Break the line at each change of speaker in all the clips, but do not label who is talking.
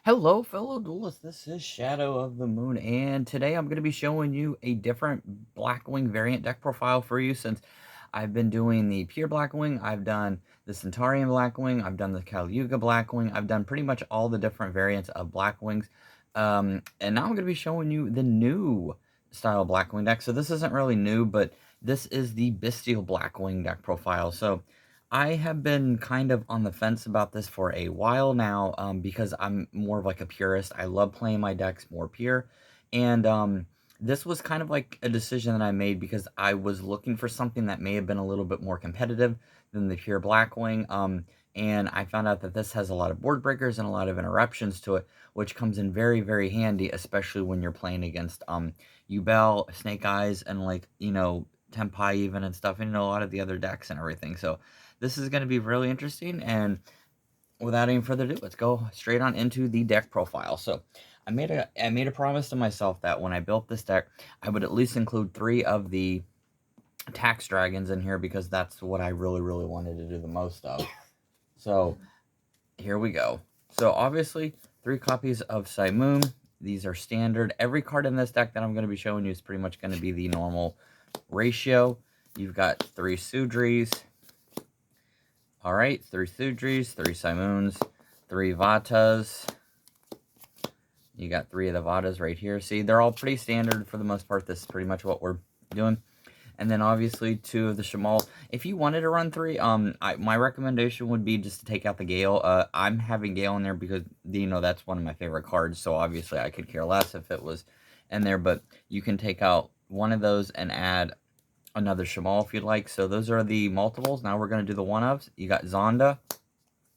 Hello, fellow duelists. This is Shadow of the Moon, and today I'm going to be showing you a different Blackwing variant deck profile for you. Since I've been doing the pure Blackwing, I've done the Centaurian Blackwing, I've done the Kalyuga Blackwing, I've done pretty much all the different variants of Blackwings. And now I'm going to be showing you the new style Blackwing deck. So this isn't really new, but this is the Bystial Blackwing deck profile. So I have been kind of on the fence about this for a while now, because I'm more of like a purist. I love playing my decks more pure, and this was kind of like a decision that I made because I was looking for something that may have been a little bit more competitive than the pure Blackwing. And I found out that this has a lot of board breakers and a lot of interruptions to it, which comes in very, very handy, especially when you're playing against Yubel, Snake Eyes, and like Tempai even and stuff, and a lot of the other decks and everything. So this is going to be really interesting, and without any further ado, let's go straight on into the deck profile. So I made a promise to myself that when I built this deck, I would at least include 3 of the tax dragons in here because that's what I really, really wanted to do the most of. So here we go. So obviously, 3 copies of Simoon. These are standard. Every card in this deck that I'm going to be showing you is pretty much going to be the normal ratio. You've got 3 Sudris. Alright, 3 Sudris, 3 Simoons, 3 Vatas. You got 3 of the Vatas right here. See, they're all pretty standard for the most part. This is pretty much what we're doing. And then obviously 2 of the Shamal. If you wanted to run 3, my recommendation would be just to take out the Gale. I'm having Gale in there because, that's one of my favorite cards. So obviously I could care less if it was in there. But you can take out one of those and add another Shamal if you'd like. So those are the multiples. Now we're going to do the one-ofs. You got Zonda,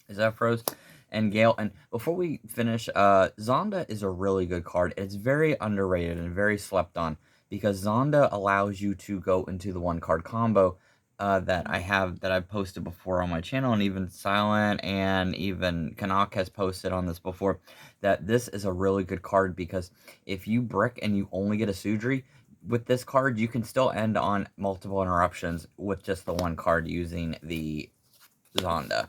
Zephyros, and Gale. And before we finish, Zonda is a really good card. It's very underrated and very slept on because Zonda allows you to go into the one-card combo that I've posted before on my channel, and even Silent and even Kanak has posted on this before, that this is a really good card because if you brick and you only get a Sudri, with this card, you can still end on multiple interruptions with just the one card using the Zonda.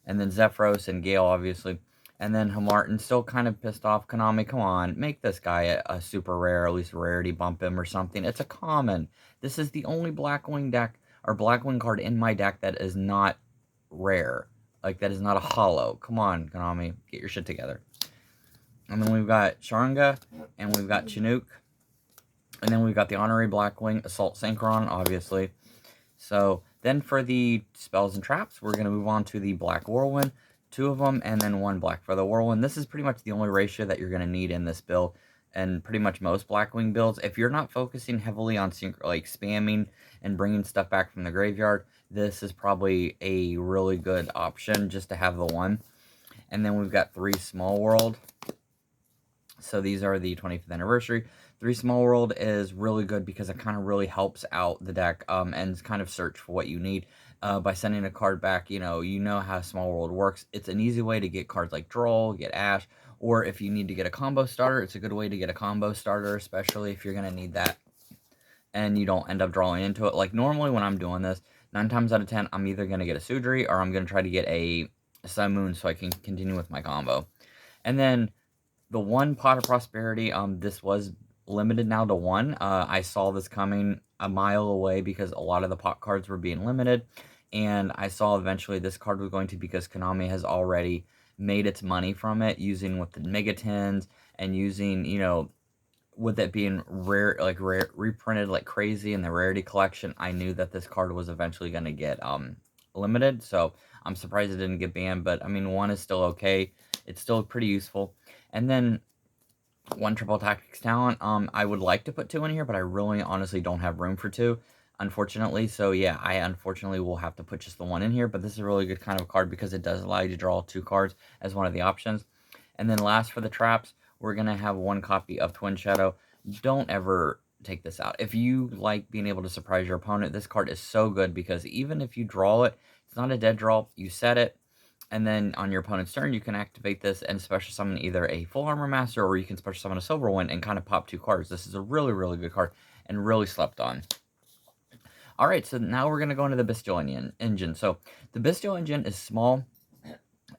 And then Zephyros and Gale, obviously. And then Hamartin, still kind of pissed off. Konami, come on, make this guy a super rare, at least rarity bump him or something. It's a common. This is the only Blackwing deck, or Blackwing card in my deck that is not rare. Like, that is not a hollow. Come on, Konami, get your shit together. And then we've got Sharanga, and we've got Chinook. And then we've got the Honorary Blackwing, Assault Synchron, obviously. So then for the spells and traps, we're going to move on to the Black Whirlwind. 2 of them, and then 1 black for the Whirlwind. This is pretty much the only ratio that you're going to need in this build, and pretty much most Blackwing builds. If you're not focusing heavily on like spamming and bringing stuff back from the graveyard, this is probably a really good option just to have the 1. And then we've got 3 Small World. So these are the 25th anniversary. 3 Small World is really good because it kind of really helps out the deck and kind of search for what you need by sending a card back. You know how Small World works. It's an easy way to get cards like Droll, get Ash, or if you need to get a combo starter, it's a good way to get a combo starter, especially if you're going to need that and you don't end up drawing into it. Like normally when I'm doing this, 9 times out of 10, I'm either going to get a Sudri or I'm going to try to get a Simoon so I can continue with my combo. And then the 1 Pot of Prosperity, this was limited now to 1. I saw this coming a mile away because a lot of the pot cards were being limited, and I saw eventually this card was going to, because Konami has already made its money from it, using with the Megatins and using, with it being rare, reprinted like crazy in the rarity collection. I knew that this card was eventually going to get limited, so I'm surprised it didn't get banned, but I mean 1 is still okay. It's still pretty useful. And then 1 Triple Tactics Talent. I would like to put 2 in here, but I really honestly don't have room for 2, unfortunately. So yeah, I unfortunately will have to put just the 1 in here, but this is a really good kind of card because it does allow you to draw 2 cards as one of the options. And then last for the traps, we're going to have 1 copy of Twin Shadow. Don't ever take this out. If you like being able to surprise your opponent, this card is so good because even if you draw it, it's not a dead draw. You set it, and then on your opponent's turn, you can activate this and special summon either a Full Armor Master or you can special summon a Silverwind and kind of pop 2 cards. This is a really, really good card and really slept on. Alright, so now we're going to go into the Bystial engine. So the Bystial engine is small,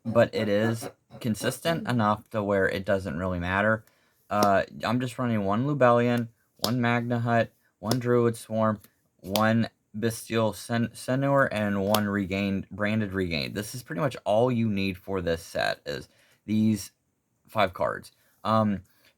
but it is consistent enough to where it doesn't really matter. I'm just running one Lubellion, one Magna Hut, one Druid Swarm, one Bystial Centaur, and one branded Regained. This is pretty much all you need for this set, is these 5 cards.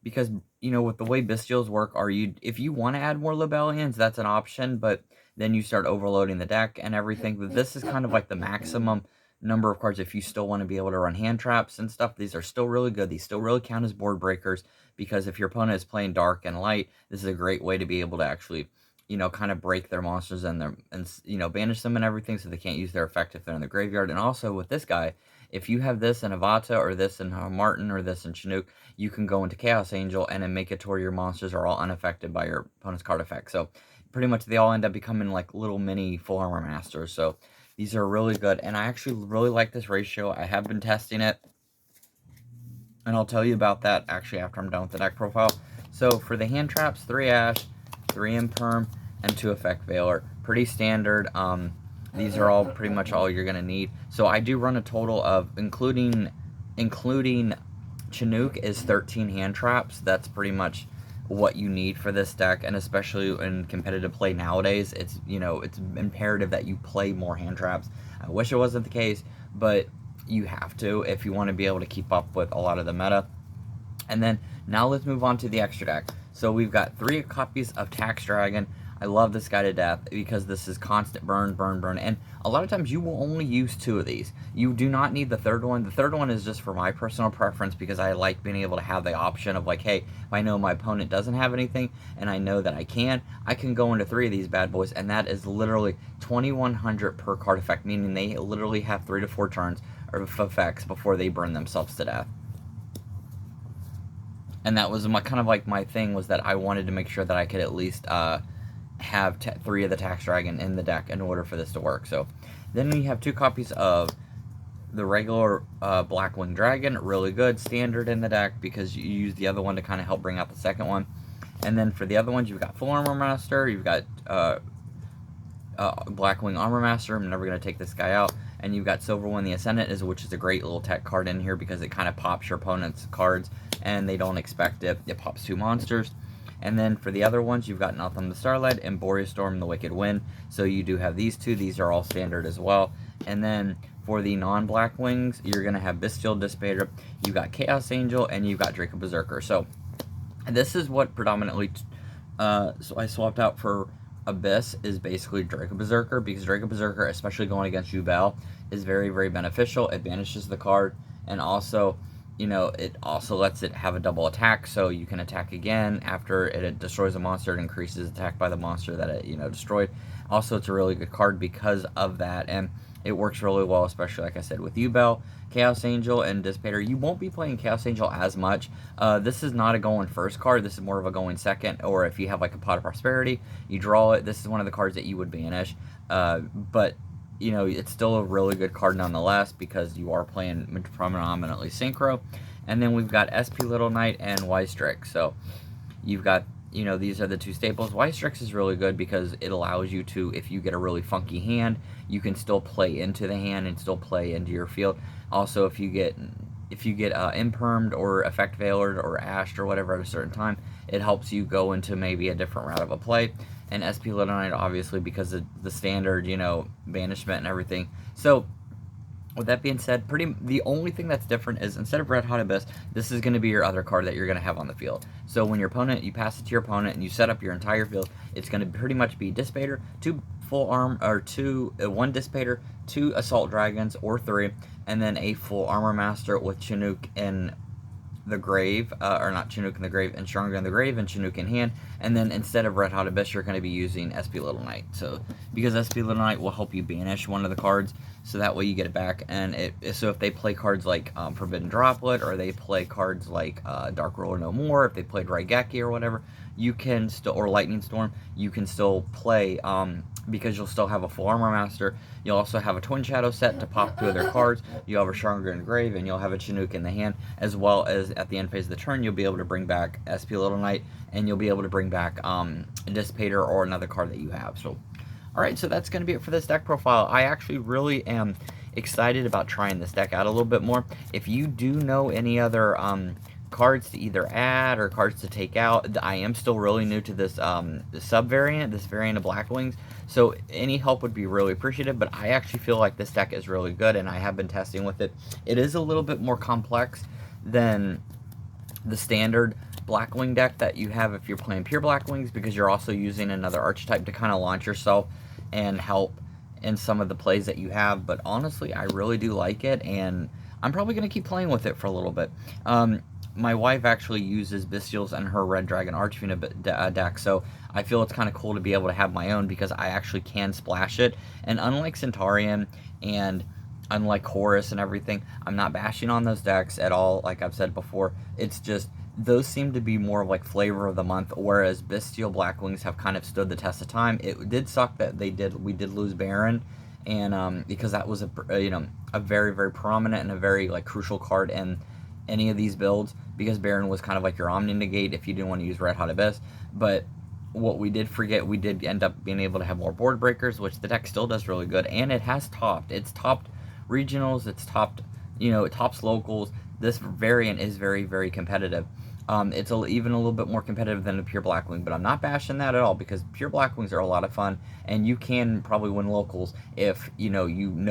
Because, you know, with the way Bystials work, if you want to add more Lubellions, that's an option, but then you start overloading the deck and everything. But this is kind of like the maximum number of cards if you still want to be able to run hand traps and stuff. These are still really good. These still really count as board breakers, because if your opponent is playing dark and light, this is a great way to be able to actually, you know, kind of break their monsters and you know, banish them and everything, so they can't use their effect if they're in the graveyard. And also with this guy, if you have this in Avata, or this in Martin, or this in Chinook, you can go into Chaos Angel and then make it to where your monsters are all unaffected by your opponent's card effect. So pretty much they all end up becoming like little mini full armor masters. So these are really good, and I actually really like this ratio. I have been testing it, and I'll tell you about that actually after I'm done with the deck profile. So for the hand traps, 3 Ash, 3 Imperm, and 2 Effect Veiler. Pretty standard. These are all pretty much all you're going to need. So I do run a total of, including Chinook, is 13 hand traps. That's pretty much what you need for this deck, and especially in competitive play nowadays, it's, you know, it's imperative that you play more hand traps. I wish it wasn't the case, but you have to if you want to be able to keep up with a lot of the meta. And then now let's move on to the extra deck. So we've got 3 copies of Tax Dragon. I love this guy to death because this is constant burn, burn, burn. And a lot of times you will only use 2 of these. You do not need the third one. The third one is just for my personal preference, because I like being able to have the option of like, hey, if I know my opponent doesn't have anything and I know that I can go into 3 of these bad boys, and that is literally 2100 per card effect, meaning they literally have 3 to 4 turns of effects before they burn themselves to death. And that was kind of like my thing, was that I wanted to make sure that I could at least have 3 of the Tax Dragon in the deck in order for this to work. So then we have 2 copies of the regular Blackwing Dragon, really good, standard in the deck, because you use the other one to kind of help bring out the second one. And then for the other ones, you've got Full Armor Master, you've got Blackwing Armor Master. I'm never going to take this guy out. And you've got Silverwind the Ascendant, which is a great little tech card in here, because it kind of pops your opponent's cards and they don't expect it. It pops 2 monsters. And then for the other ones, you've got Notham the Starlight and Boreas Storm the Wicked Wind. So you do have these 2. These are all standard as well. And then for the non-Blackwings, you're going to have Bystial Dissipator, you've got Chaos Angel, and you've got Draco Berserker. So this is what predominantly so I swapped out for Abyss, is basically Draco Berserker, because Draco Berserker, especially going against Yubel, is very, very beneficial. It banishes the card, and also, you know, it also lets it have a double attack, so you can attack again after it destroys a monster. It increases attack by the monster that it, you know, destroyed. Also, it's a really good card because of that, and it works really well, especially, like I said, with Yubel, Chaos Angel, and Dissipator. You won't be playing Chaos Angel as much. This is not a going first card. This is more of a going second, or if you have like a Pot of Prosperity, you draw it. This is one of the cards that you would banish. But, you know, it's still a really good card nonetheless, because you are playing predominantly Synchro. And then we've got SP Little Knight and Wystrix. So you've got, you know, these are the 2 staples. Wystrix is really good because it allows you to, if you get a really funky hand, you can still play into the hand and still play into your field. Also, if you get impermed or effect veilered or ashed or whatever at a certain time, it helps you go into maybe a different route of a play. And SP Little Knight, obviously, because of the standard, you know, banishment and everything. So with that being said, the only thing that's different is, instead of Red Hot Abyss, this is going to be your other card that you're going to have on the field. So when your opponent, you pass it to your opponent and you set up your entire field, it's going to pretty much be Dissipator, 2 full arm, or 1 Dissipator, 2 Assault Dragons, or 3, and then a full Armor Master with Chinook in the grave, or not Chinook in the grave, and Stronger in the grave, and Chinook in hand. And then instead of Red Hot Abyss, you're going to be using SP Little Knight. So because SP Little Knight will help you banish one of the cards, so that way you get it back. And so if they play cards like Forbidden Droplet, or they play cards like Dark Ruler No More, if they played Raigeki or whatever, you can still, or Lightning Storm, you can still play, because you'll still have a full Armor Master. You'll also have a Twin Shadow set to pop 2 of their cards. You'll have a Stronger in the grave, and you'll have a Chinook in the hand, as well as at the end phase of the turn, you'll be able to bring back SP Little Knight, and you'll be able to bring back a Dissipator or another card that you have. So, alright, so that's going to be it for this deck profile. I actually really am excited about trying this deck out a little bit more. If you do know any other cards to either add or cards to take out, I am still really new to this sub-variant, this variant of Blackwings, so any help would be really appreciated, but I actually feel like this deck is really good, and I have been testing with it. It is a little bit more complex than the standard Blackwing deck that you have if you're playing pure Blackwings, because you're also using another archetype to kind of launch yourself and help in some of the plays that you have. But honestly, I really do like it, and I'm probably going to keep playing with it for a little bit. My wife actually uses Bystials in her Red Dragon Archfiend deck, so I feel it's kind of cool to be able to have my own, because I actually can splash it. And unlike Centaurian and unlike Horus and everything, I'm not bashing on those decks at all, like I've said before. It's just, those seem to be more of like flavor of the month, whereas Bystial Blackwings have kind of stood the test of time. It did suck that we did lose Baron, and because that was a very, very prominent and a very like crucial card in any of these builds, because Baron was kind of like your Omni Negate if you didn't want to use Red Hot Abyss. But what we did forget, we did end up being able to have more board breakers, which the deck still does really good, and it has topped. It's topped regionals, it's topped, it tops locals. This variant is very, very competitive. It's even a little bit more competitive than the pure Blackwing, but I'm not bashing that at all, because pure Blackwings are a lot of fun, and you can probably win locals if you know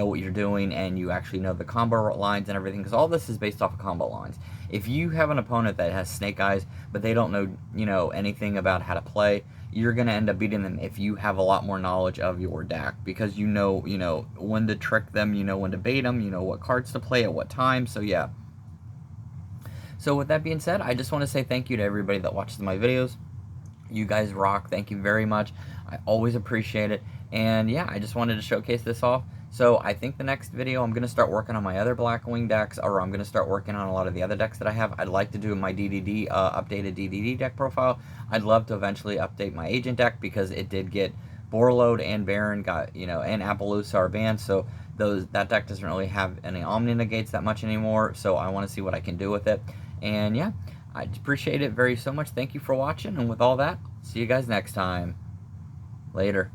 what you're doing, and you actually know the combo lines and everything, because all this is based off of combo lines. If you have an opponent that has Snake Eyes, but they don't know anything about how to play, you're going to end up beating them if you have a lot more knowledge of your deck, because you know when to trick them, you know when to bait them, you know what cards to play at what time. So yeah. So with that being said, I just want to say thank you to everybody that watches my videos. You guys rock. Thank you very much. I always appreciate it. And yeah, I just wanted to showcase this off. So I think the next video, I'm going to start working on my other Blackwing decks, or I'm going to start working on a lot of the other decks that I have. I'd like to do my DDD, updated DDD deck profile. I'd love to eventually update my Agent deck, because it did get Borreload and Baron and Appaloosa are banned, so that deck doesn't really have any Omni Negates that much anymore, so I want to see what I can do with it. And yeah, I appreciate it very so much. Thank you for watching, and with all that, see you guys next time. Later.